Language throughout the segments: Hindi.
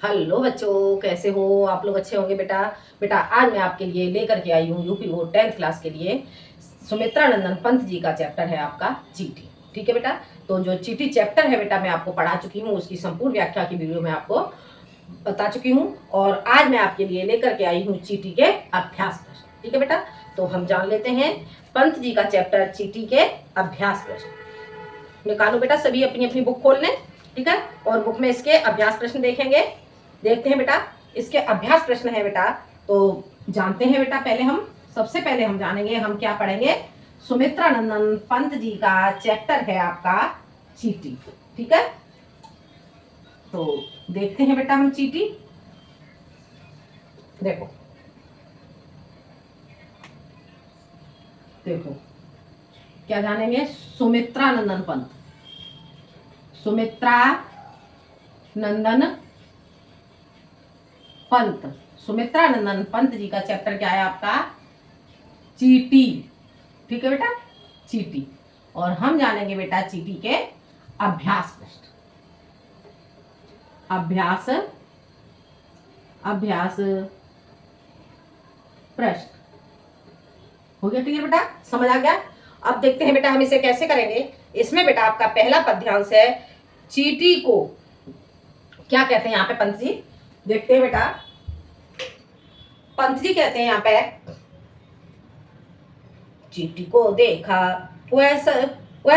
हेलो बच्चों, कैसे हो आप लोग? अच्छे होंगे बेटा। बेटा आज मैं आपके लिए लेकर के आई हूँ यूपी बोर्ड 10th क्लास के लिए सुमित्रा नंदन पंत जी का चैप्टर है आपका चीटी। ठीक है बेटा। तो जो चीटी चैप्टर है बेटा मैं आपको पढ़ा चुकी हूँ, उसकी संपूर्ण व्याख्या की वीडियो मैं आपको बता चुकी हूँ। और आज मैं आपके लिए लेकर के आई हूँ चीटी के अभ्यास प्रश्न। ठीक है बेटा। तो हम जान लेते हैं पंत जी का चैप्टर चीटी के अभ्यास प्रश्न। निकालो बेटा, सभी अपनी अपनी बुक खोल लें। ठीक है। और बुक में इसके अभ्यास प्रश्न देखेंगे। देखते हैं बेटा, इसके अभ्यास प्रश्न है बेटा। तो जानते हैं बेटा, पहले हम सबसे पहले हम जानेंगे, हम क्या पढ़ेंगे। सुमित्रा नंदन पंत जी का चैप्टर है आपका चीटी। ठीक है। तो देखते हैं बेटा हम चीटी। देखो देखो क्या जानेंगे। सुमित्रा नंदन पंत, सुमित्रा नंदन पंत, सुमित्रा नंदन पंत जी का चैप्टर क्या है आपका चीटी। ठीक है बेटा, चीटी। और हम जानेंगे बेटा चीटी के अभ्यास प्रश्न। अभ्यास अभ्यास प्रश्न हो गया क्लियर बेटा, समझ आ गया। अब देखते हैं बेटा हम इसे कैसे करेंगे। इसमें बेटा आपका पहला पद्यांश है चीटी को क्या कहते हैं यहाँ पे पंत जी। देखते हैं बेटा, पंत जी कहते हैं यहाँ पे चीटी को देखा वह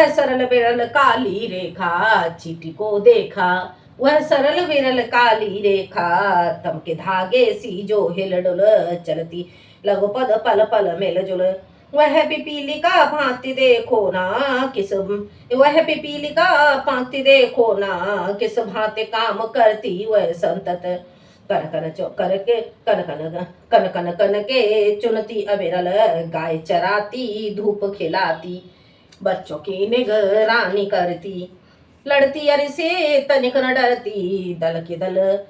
सरल विरल काली रेखा, चीटी को देखा वह सरल विरल काली रेखा, तम के धागे सी जो हिल डुल चलती, लघु पद पल पल मिल जुल, वह पिपीलिका भांति देखो ना किस, वह पिपीलिका भांति देखो ना किस भांति काम करती वह संतत, कर कर कर के कन कन कन कन कन के चुनती अविरल, गाय चराती धूप खिलाती, बच्चों की निगरानी करती, लड़ती अरि से तनिक न डरती, दल के दल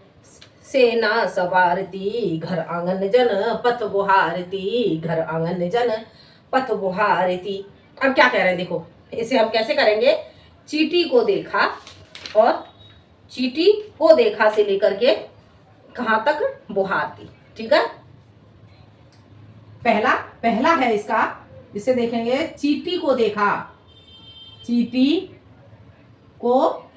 सेना सवारती, घर आंगन जन पथ बुहारती, घर आंगन जन पथ बुहारती। अब क्या कह रहे हैं देखो, इसे हम कैसे करेंगे। चीटी को देखा, और चीटी को देखा से लेकर के कहां तक बुहारती। ठीक है। पहला पहला है इसका, इसे देखेंगे चीटी को देखा, चीटी को,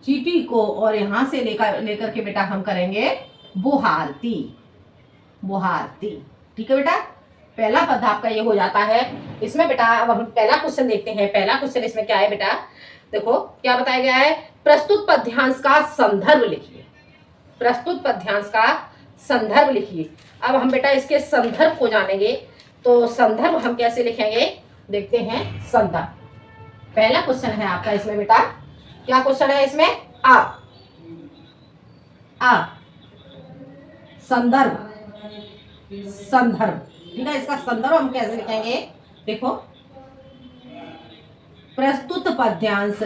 चीटी को, और यहां से लेकर के बेटा हम करेंगे बुहारती, बुहारती। ठीक है बेटा, पहला पद आपका ये हो जाता है। इसमें बेटा अब हम पहला क्वेश्चन देखते हैं। पहला क्वेश्चन इसमें क्या है बेटा, देखो क्या बताया गया है। प्रस्तुत पद्यांश का संदर्भ लिखिए, प्रस्तुत पद्यांश का संदर्भ लिखिए। अब हम बेटा इसके संदर्भ को जानेंगे। तो संदर्भ हम कैसे लिखेंगे, देखते हैं संदर्भ। पहला क्वेश्चन है आपका इसमें बेटा, क्या क्वेश्चन है इसमें। आ संदर्भ, संदर्भ। ठीक है, इसका संदर्भ हम कैसे लिखेंगे। देखो, प्रस्तुत पद्यांश,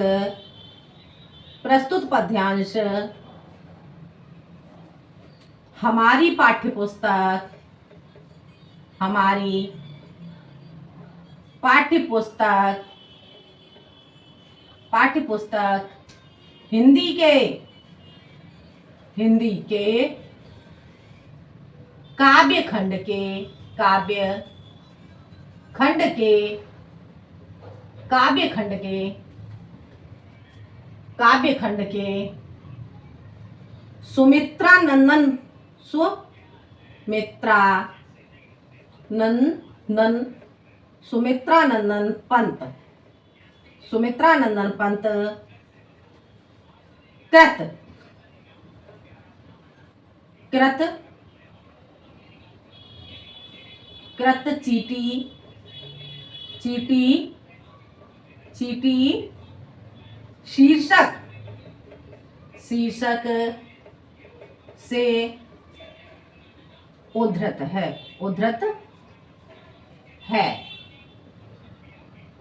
प्रस्तुत पद्यांश हमारी पाठ्यपुस्तक, हमारी पाठ्यपुस्तक, पाठ्यपुस्तक हिंदी के, हिंदी के काव्य खंड के, काव्य खंड के, काव्य खंड के, काव्य खंड के सुमित्रा नंदन, सुमित्रा नंदन, सुमित्रा नंदन पंत, सुमित्रा नंदन पंत कृत, कृत, कृत चीटी, चीटी, चीटी शीर्षक, शीर्षक से उद्धृत है, उद्धृत है,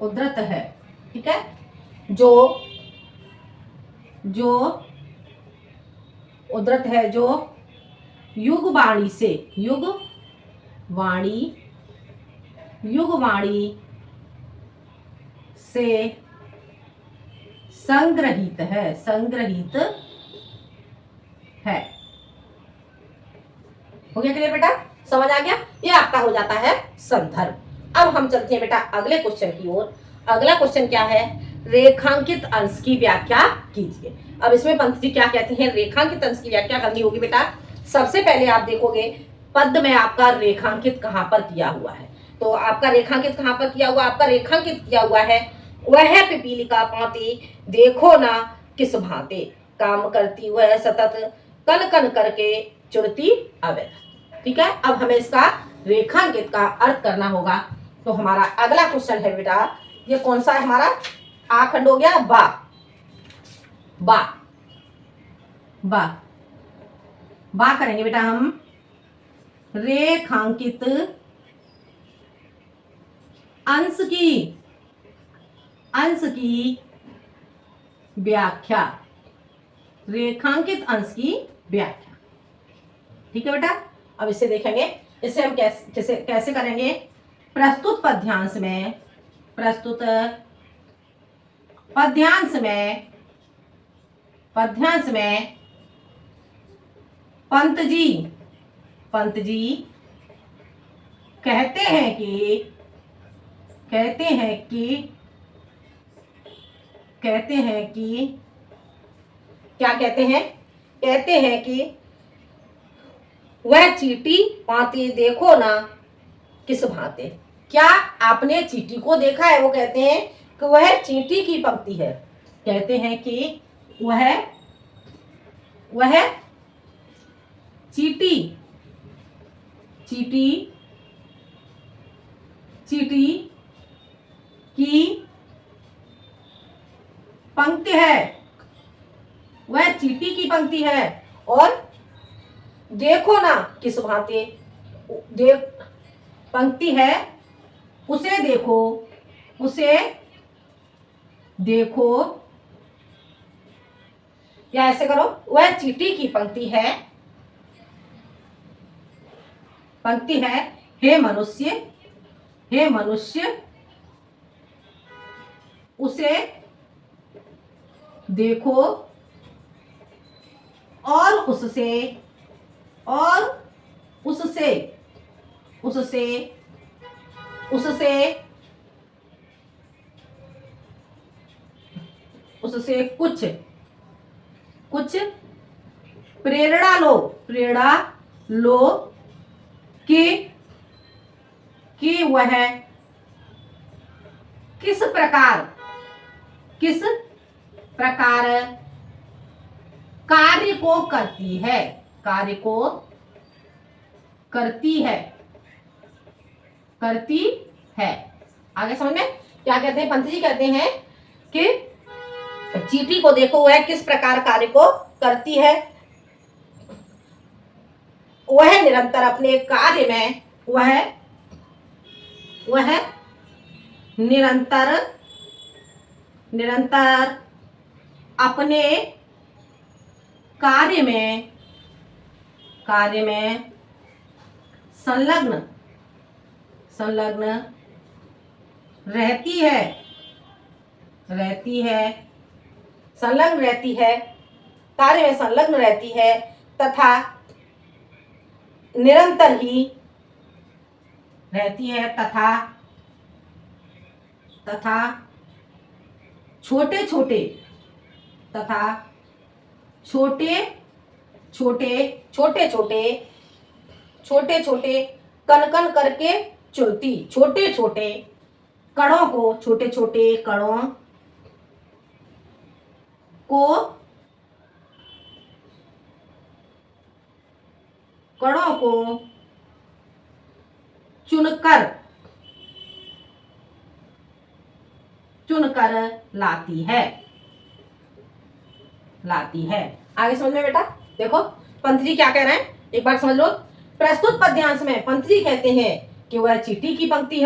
उद्धृत है। ठीक है, जो जो उद्धृत है, जो युगवाणी से, युगवाणी, युगवाणी से संग्रहित है, संग्रहित है। हो गया क्लियर बेटा? समझ आ गया? ये आपका हो जाता है संदर्भ। अब हम चलते हैं बेटा अगले क्वेश्चन की ओर। अगला क्वेश्चन क्या है? रेखांकित अंश की व्याख्या कीजिए। अब इसमें पंत जी क्या कहते हैं? रेखांकित अंश की व्याख्या करनी होगी बेटा। सबसे पहले आप देखोगे पद में आपका रेखांकित कहां पर किया हुआ है। तो आपका रेखांकित कहां पर किया हुआ? आपका रेखांकित किया हुआ है वह पिपीलिका पाती देखो ना किस भांति, काम करती वह सतत, कन कन करके चुरती अव्यर्थ। ठीक है, अब हमें इसका रेखांकित का अर्थ करना होगा। तो हमारा अगला क्वेश्चन है बेटा, ये कौन सा है हमारा? आ खंड हो गया बा। बा बा बा करेंगे बेटा हम। रेखांकित अंश की व्याख्या। रेखांकित अंश की व्याख्या। ठीक है बेटा? अब इसे देखेंगे, इसे हम कैसे करेंगे? प्रस्तुत पद्यांश में पंत जी कहते हैं कि क्या कहते हैं? कहते हैं कि वह चींटी पाती देखो ना किस भांति। क्या आपने चींटी को देखा है? वो कहते हैं कि वह चींटी की पंक्ति है। कहते हैं कि वह चींटी की पंक्ति है। वह चींटी की पंक्ति है और देखो ना किस भांति, पंक्ति है, उसे देखो या ऐसे करो, वह चींटी की पंक्ति है हे मनुष्य उसे देखो और उससे कुछ प्रेरणा लो कि वह किस प्रकार कार्य को करती है। आगे समझ में? क्या कहते हैं? पंत जी कहते हैं कि चींटी को देखो वह किस प्रकार कार्य को करती है। वह निरंतर अपने कार्य में वह निरंतर अपने कार्य में संलग्न रहती है, कार्य में संलग्न रहती है तथा निरंतर ही रहती है तथा छोटे छोटे कण कण करके चुनती। छोटे छोटे कणों को चुनकर लाती है। आगे समझ में बेटा? देखो पंत जी क्या कह रहे हैं, एक बार समझ लो। प्रस्तुत पद्यांश में पंत जी कहते हैं कि वह चींटी की पंक्ति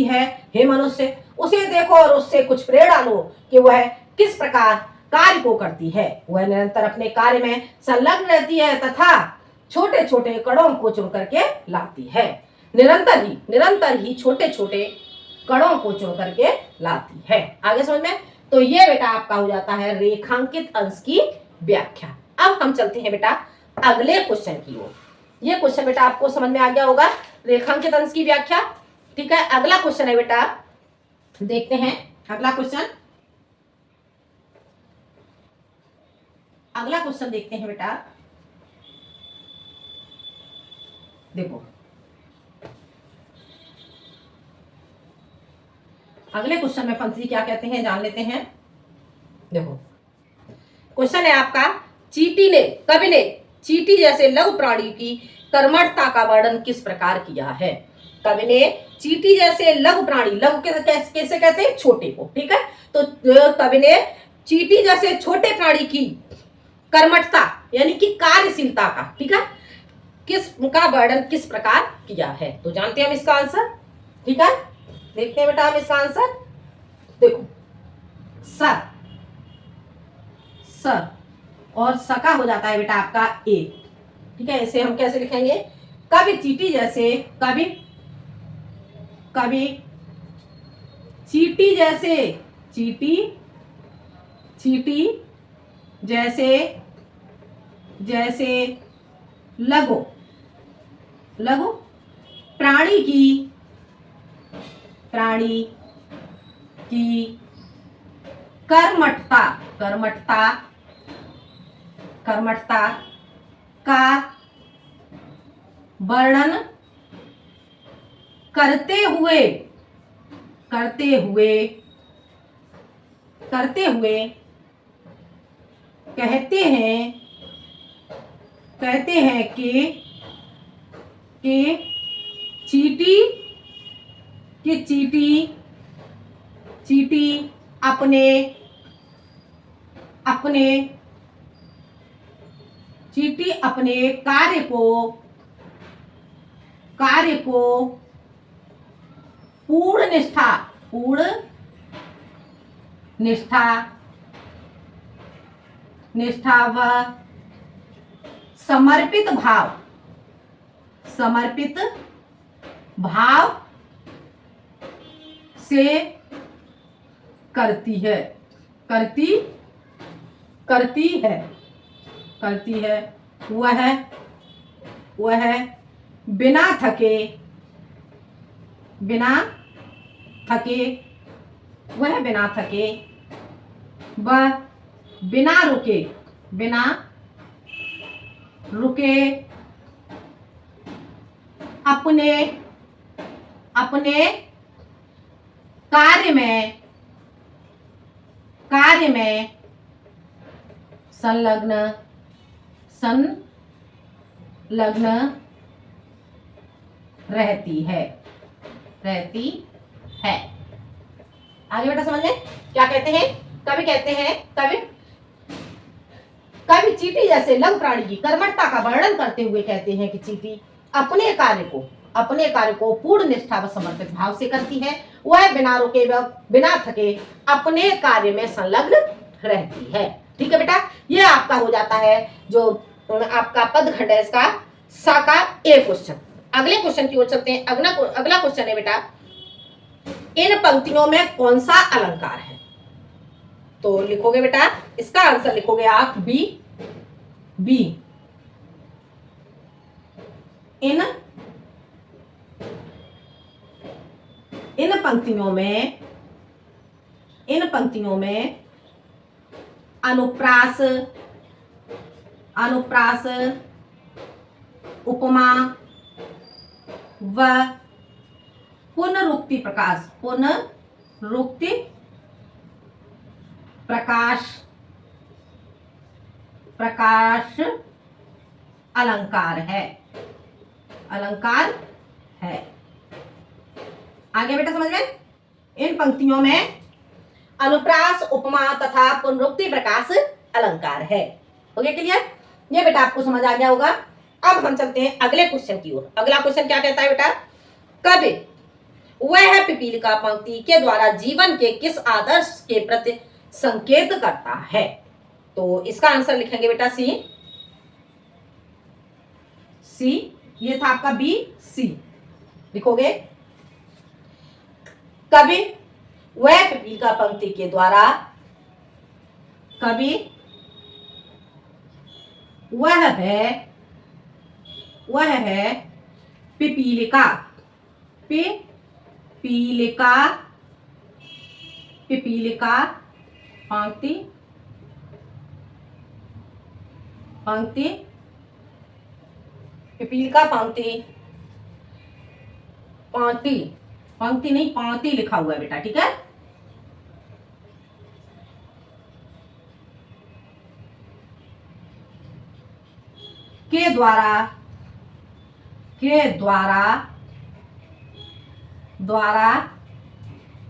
है हे मनुष्य उसे देखो और उससे कुछ प्रेरणा लो कि वह किस प्रकार कार्य को करती है। वह निरंतर अपने कार्य में संलग्न रहती है तथा छोटे छोटे कणों को चुन करके लाती है। निरंतर ही छोटे छोटे कणों को चुन करके लाती है। आगे समझ में? तो ये बेटा आपका हो जाता है रेखांकित अंश की व्याख्या। अब हम चलते हैं बेटा अगले क्वेश्चन की ओर। ये क्वेश्चन बेटा आपको समझ में आ गया होगा, रेखांकित अंश की व्याख्या। ठीक है, अगला क्वेश्चन है बेटा, देखते हैं अगला क्वेश्चन। अगला क्वेश्चन देखते हैं बेटा, देखो अगले क्वेश्चन में पंथी क्या कहते हैं जान लेते हैं। देखो क्वेश्चन है आपका, कवि ने चींटी जैसे लघु प्राणी की कर्मठता का वर्णन किस प्रकार किया है। कवि ने चींटी जैसे लघु प्राणी, लघु कैसे कहते हैं, छोटे को। ठीक है, तो कवि ने चींटी जैसे छोटे प्राणी की कर्मठता यानी कि कार्यशीलता का, ठीक है, का वर्णन किस प्रकार किया है। तो जानते हैं हम इसका आंसर। ठीक है, देखते हैं बेटा हम इसका आंसर। देखो सर, स और सका हो जाता है बेटा आपका एक। ठीक है, इसे हम कैसे लिखेंगे, कवि चींटी जैसे, कवि चींटी जैसे, चींटी जैसे लघु प्राणी की कर्मठता का वर्णन करते हुए कहते हैं कि चींटी अपने कार्य को पूर्ण निष्ठा व समर्पित भाव से करती है। वह बिना थके वह बिना रुके अपने कार्य में संलग्न रहती है। आगे बेटा समझ लें क्या कहते हैं। कवि कहते हैं, कवि चींटी जैसे लघु प्राणी की कर्मठता का वर्णन करते हुए कहते हैं कि चींटी अपने कार्य को पूर्ण निष्ठा व समर्पित भाव से करती है। वह बिना रुके व बिना थके अपने कार्य में संलग्न रहती है। ठीक है बेटा, यह आपका हो जाता है जो आपका पदखंड है, इसका सा का ए क्वेश्चन। अगले क्वेश्चन की ओर चलते हैं। अगला क्वेश्चन है बेटा, इन पंक्तियों में कौन सा अलंकार है। तो लिखोगे बेटा, इसका आंसर लिखोगे आप बी। इन पंक्तियों में अनुप्रास उपमा व पुनरुक्ति प्रकाश अलंकार है। आगे बेटा समझ में, इन पंक्तियों में अनुप्रास उपमा तथा पुनरुक्ति प्रकाश अलंकार है। हो गया क्लियर, ये बेटा आपको समझ आ गया होगा। अब हम चलते हैं अगले क्वेश्चन की ओर। अगला क्वेश्चन क्या कहता है बेटा, कवि वह पिपीलिका पंक्ति के द्वारा जीवन के किस आदर्श के प्रति संकेत करता है। तो इसका आंसर लिखेंगे बेटा सी। ये था आपका बी। सी लिखोगे, कवि वह पिपीलिका पंक्ति के द्वारा वह है, वह है पिपीलिका। पिपीलिका, पिपीलिका पंक्ति, पंक्ति, पिपीलिका पंक्ति, पंक्ति, पंक्ति नहीं पंक्ति लिखा हुआ है बेटा, ठीक है। के द्वारा, के द्वारा, द्वारा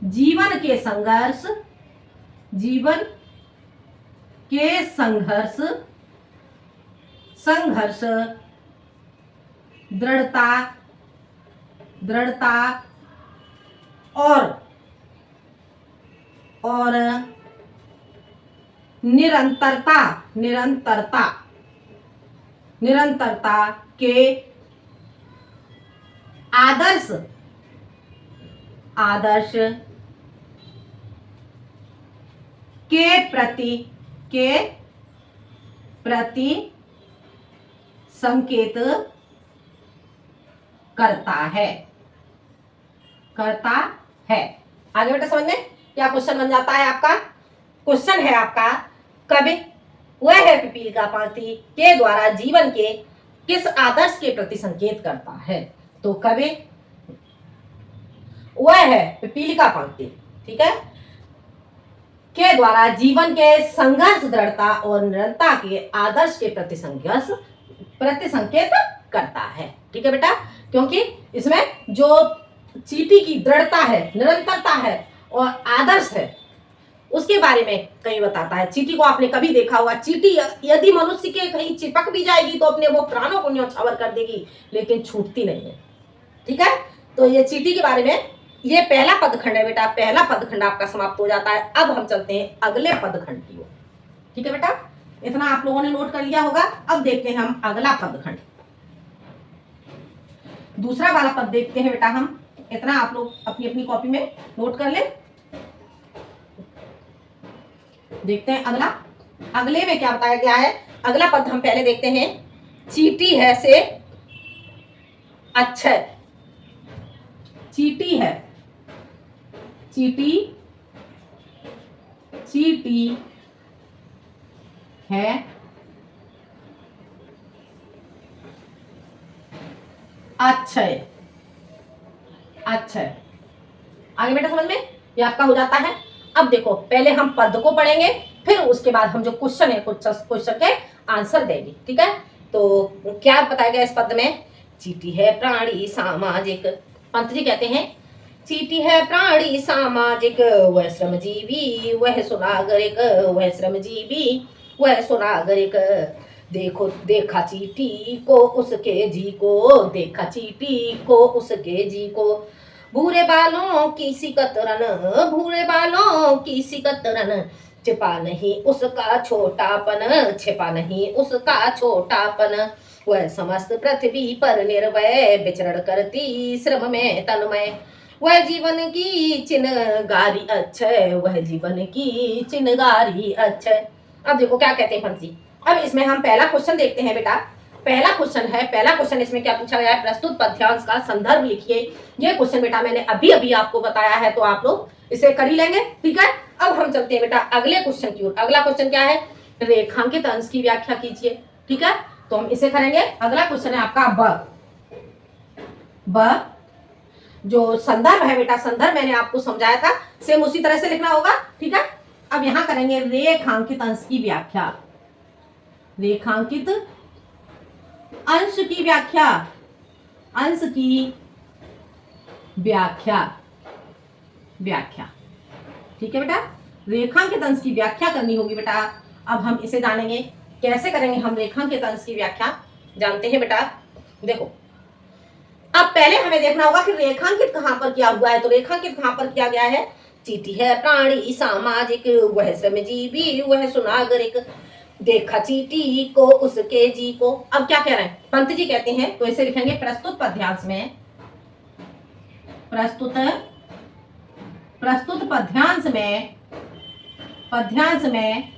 जीवन के संघर्ष, जीवन के संघर्ष, संघर्ष, दृढ़ता, दृढ़ता और निरंतरता, निरंतरता, निरंतरता के आदर्श, आदर्श के प्रति, के प्रति संकेत करता है, करता है। आगे बेटा समझ में क्या क्वेश्चन बन जाता है आपका? क्वेश्चन है आपका, कवि वह है पिपीलिका पंक्ति के द्वारा जीवन के किस आदर्श के प्रति संकेत करता है? तो कवि वह है पिपीलिका पंक्ति, ठीक है, के द्वारा जीवन के संघर्ष, दृढ़ता और निरंतरता के आदर्श के प्रति संघर्ष, प्रति संकेत करता है, ठीक है बेटा। क्योंकि इसमें जो चींटी की दृढ़ता है, निरंतरता है और आदर्श है, उसके बारे में कहीं बताता है। चींटी को आपने कभी देखा होगा, चींटी यदि मनुष्य के कहीं चिपक भी जाएगी तो अपने वो प्राणों को न्यौछावर कर देगी, लेकिन छूटती नहीं है, ठीक है। तो ये चींटी के बारे में, ये पहला पदखंड है बेटा, पहला पदखंड आपका समाप्त हो जाता है। अब हम चलते हैं अगले पदखंड की ओर, ठीक है बेटा। इतना आप लोगों ने नोट कर लिया होगा। अब देखते हैं हम अगला पदखंड, दूसरा वाला पद देखते हैं बेटा हम। इतना आप लोग अपनी अपनी कॉपी में नोट कर ले। देखते हैं अगला, अगले में क्या बताया गया है। अगला पद हम पहले देखते हैं, चींटी है से अक्षय, चींटी है, चींटी, चींटी है अक्षय, अक्षय। आगे बेटा समझ में ये आपका हो जाता है। अब देखो पहले हम पद को पढ़ेंगे, फिर उसके बाद हम जो क्वेश्चन है कुछ क्वेश्चन के आंसर देंगे, ठीक है। तो क्या बताया गया इस पद में, चींटी है प्राणी सामाजिक। पंत जी कहते हैं, चींटी है प्राणी सामाजिक, वह श्रमजीवी, वह सुनागरिक, वह श्रमजीवी, वह सुनागरिक। देखो देखा चींटी को उसके जी को, देखा चींटी को उसके जी को, भूरे बालों की सी कतरन, भूरे बालों की सी कतरन, छिपा नहीं उसका छोटापन, छिपा नहीं उसका छोटापन। वह समस्त पृथ्वी पर निर्भय, विचरण करती श्रम में तन्मय, वह जीवन की चिनगारी अक्षय, वह जीवन की चिनगारी अक्षय। अब देखो क्या कहते हैं पंत जी। अब इसमें हम पहला क्वेश्चन देखते हैं बेटा। पहला क्वेश्चन है, पहला क्वेश्चन इसमें क्या पूछा गया है, प्रस्तुत पद्यांश का संदर्भ लिखिए। ये क्वेश्चन बेटा मैंने अभी अभी आपको बताया है, तो आप लोग इसे कर ही लेंगे, ठीक है। अब हम चलते हैं बेटा अगले क्वेश्चन की ओर। अगला क्वेश्चन क्या है, रेखांकित अंश की व्याख्या कीजिए, ठीक है। तो हम इसे करेंगे। अगला क्वेश्चन है आपका ब जो संदर्भ है बेटा, संदर्भ मैंने आपको समझाया था, सेम उसी तरह से लिखना होगा, ठीक है। अब यहां करेंगे रेखांकित अंश की व्याख्या, रेखांकित अंश की व्याख्या, अंश की व्याख्या, व्याख्या, ठीक है बेटा। रेखांकित अंश की व्याख्या करनी होगी बेटा। अब हम इसे जानेंगे, कैसे करेंगे हम रेखांकित अंश की व्याख्या, जानते हैं बेटा। देखो अब पहले हमें देखना होगा कि रेखांकित कहां पर किया हुआ है। तो रेखांकित कहां पर किया गया है, चींटी है प्राणी सामाजिक, वह श्रमजीवी, वह सुनागरिक, देखा चींटी को उसके जी को। अब क्या कह रहे हैं पंत जी, कहते हैं तो इसे लिखेंगे प्रस्तुत पद्यांश में, प्रस्तुत पद्यांश में, पद्यांश में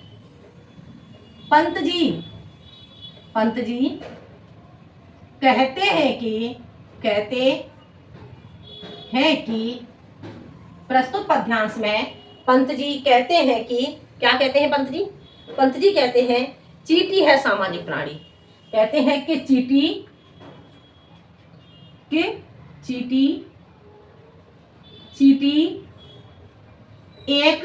पंत जी पंत जी कहते हैं कि प्रस्तुत पद्यांश में पंत जी कहते हैं कि क्या कहते हैं पंत जी? पंत जी कहते हैं चींटी है सामाजिक प्राणी। कहते हैं कि चींटी एक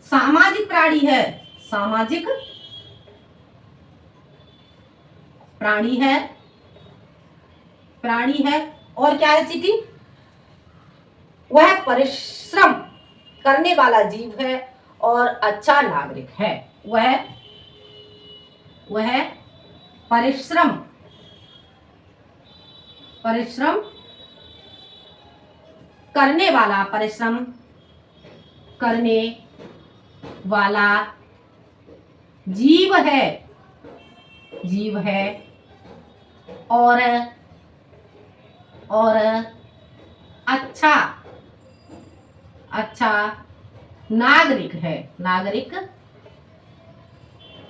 सामाजिक प्राणी है। सामाजिक प्राणी है। और क्या है चींटी? वह परिश्रम करने वाला जीव है और अच्छा नागरिक है। वह परिश्रम करने वाला जीव है और अच्छा नागरिक है।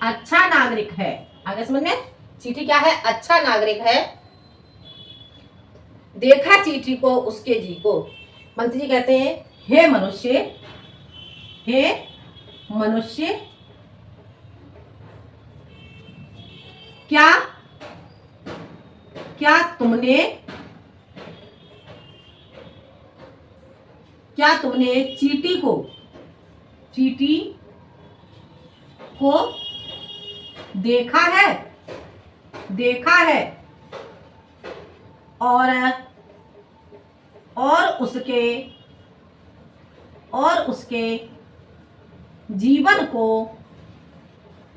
अच्छा नागरिक है। आगे समझ में? चींटी क्या है? अच्छा नागरिक है। देखा चींटी को उसके जी को। पंत जी कहते हैं हे मनुष्य क्या तुमने चींटी को देखा है और उसके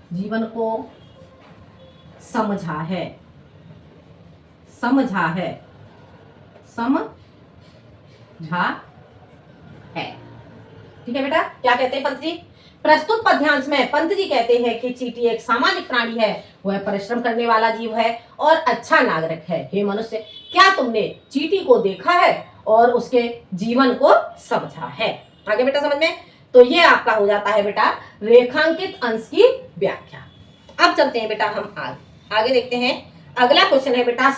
जीवन को समझा है। ठीक है बेटा? क्या कहते हैं पंत जी? प्रस्तुत पद्यांश में पंत जी कहते हैं कि चींटी एक सामाजिक प्राणी है, वह परिश्रम करने वाला जीव है और अच्छा नागरिक है। हे मनुष्य, क्या तुमने चींटी को देखा है और उसके जीवन को समझा है? आगे बेटा समझ में? तो ये आपका हो जाता है बेटा रेखांकित अंश की व्याख्या। अब चलते हैं बेटा हम आगे देखते हैं। अगला क्वेश्चन है बेटा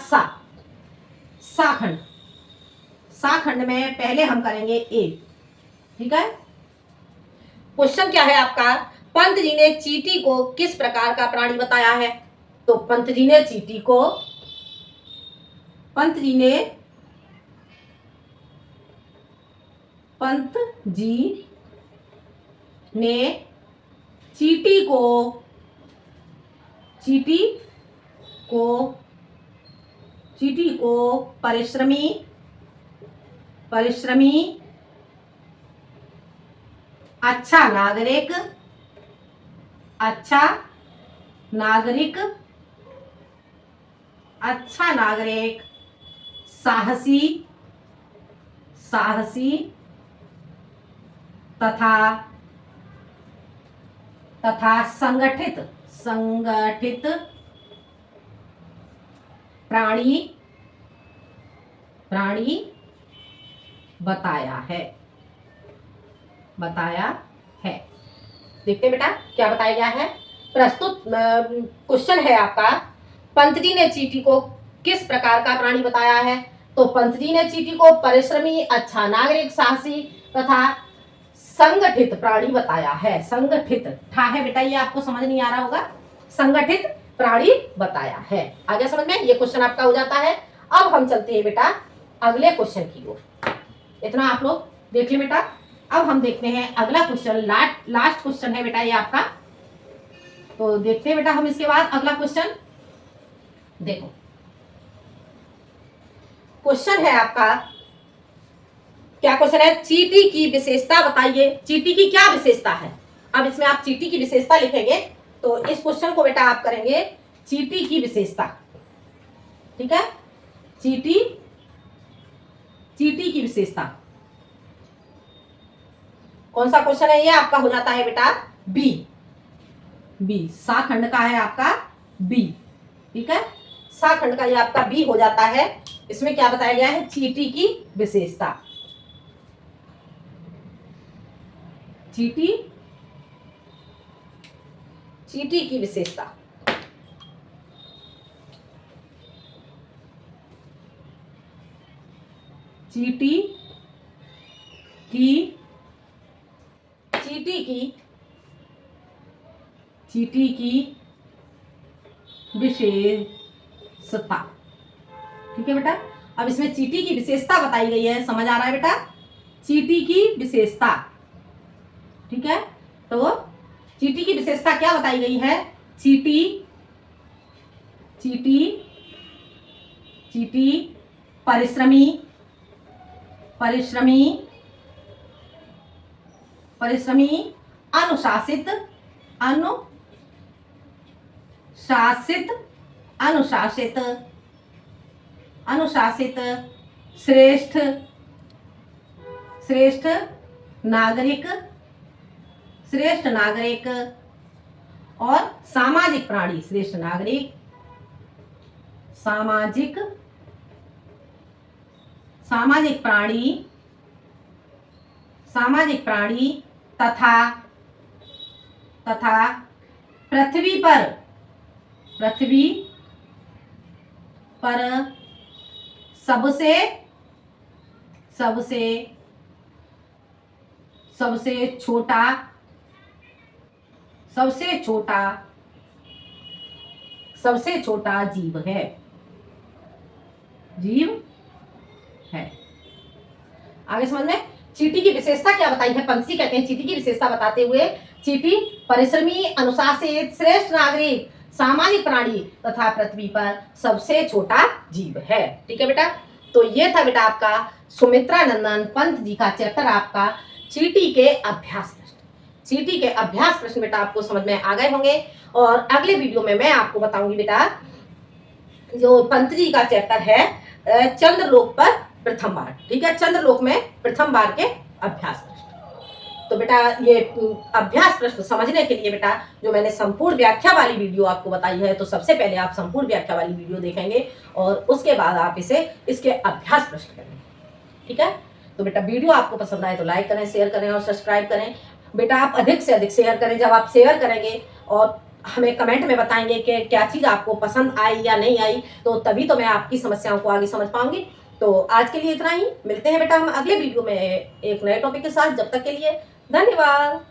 साखंड में पहले हम करेंगे ए। ठीक है? क्वेश्चन क्या है आपका? पंत जी ने चींटी को किस प्रकार का प्राणी बताया है? तो पंत जी ने चींटी को परिश्रमी अच्छा नागरिक साहसी तथा संगठित प्राणी बताया है। देखते हैं बेटा क्या बताया गया है। प्रस्तुत क्वेश्चन है आपका पंत जी ने चींटी को किस प्रकार का प्राणी बताया है? तो पंत जी ने चींटी को परिश्रमी अच्छा नागरिक साहसी तथा संगठित प्राणी बताया है। संगठित ठा है बेटा, ये आपको समझ नहीं आ रहा होगा। संगठित प्राणी बताया है। आगे समझ में? ये क्वेश्चन आपका हो जाता है। अब हम चलते हैं बेटा अगले क्वेश्चन की ओर। इतना आप लोग देख ले बेटा। अब हम देखते हैं अगला क्वेश्चन। लास्ट क्वेश्चन है बेटा ये आपका। तो देखते हैं बेटा हम इसके बाद अगला क्वेश्चन। देखो क्वेश्चन है आपका, क्या क्वेश्चन है? चींटी की विशेषता बताइए। चींटी की क्या विशेषता है? अब इसमें आप चींटी की विशेषता लिखेंगे तो इस क्वेश्चन को बेटा आप करेंगे चींटी की विशेषता। ठीक है? चींटी की विशेषता कौन सा क्वेश्चन है? ये आपका हो जाता है बेटा बी। सा खंड का है आपका बी। ठीक है? सा खंड का ये आपका बी हो जाता है। इसमें क्या बताया गया है? चींटी की विशेषता। चींटी की विशेषता। चीटी की चीटी की चीटी की विशेषता। ठीक है बेटा, अब इसमें चीटी की विशेषता बताई गई है, समझ आ रहा है बेटा? चीटी की विशेषता। ठीक है, तो चीटी की विशेषता क्या बताई गई है? चीटी चीटी चीटी परिश्रमी परिश्रमी परिश्रमी अनुशासित अनुशासित अनुशासित अनुशासित श्रेष्ठ श्रेष्ठ नागरिक श्रेष्ठ नागरिक और सामाजिक प्राणी। श्रेष्ठ नागरिक, सामाजिक सामाजिक प्राणी सामाजिक प्राणी तथा तथा पृथ्वी पर सबसे सबसे सबसे छोटा सबसे छोटा सबसे छोटा जीव है आगे समझ में? चीटी की विशेषता क्या बताई है? पंछी कहते हैं चीटी की विशेषता बताते हुए, चीटी परिश्रमी, अनुशासित, श्रेष्ठ नागरिक, सामाजिक प्राणी तथा पृथ्वी पर सबसे छोटा जीव है। ठीक है बेटा, तो ये था बेटा आपका सुमित्रा नंदन पंत जी का चैप्टर, आपका चीटी के अभ्यास प्रश्न। चीटी के अभ्यास प्रश्न बेटा आपको समझ में आ गए होंगे, और अगले वीडियो में मैं आपको बताऊंगी बेटा जो पंत जी का चैप्टर है चंद्रलोक पर प्रथम बार। ठीक है, चंद्रलोक में प्रथम बार के अभ्यास प्रश्न। तो बेटा ये अभ्यास प्रश्न समझने के लिए बेटा जो मैंने संपूर्ण व्याख्या वाली वीडियो आपको बताई है, तो सबसे पहले आप संपूर्ण व्याख्या वाली वीडियो देखेंगे और उसके बाद आप इसके अभ्यास प्रश्न करेंगे। ठीक है, तो बेटा वीडियो आपको पसंद आए तो लाइक करें, शेयर करें और सब्सक्राइब करें। बेटा आप अधिक से अधिक शेयर करें। जब आप शेयर करेंगे और हमें कमेंट में बताएंगे कि क्या चीज़ आपको पसंद आई या नहीं आई, तो तभी तो मैं आपकी समस्याओं को आगे समझ पाऊंगी। तो आज के लिए इतना ही, मिलते हैं बेटा हम अगले वीडियो में एक नए टॉपिक के साथ। जब तक के लिए धन्यवाद।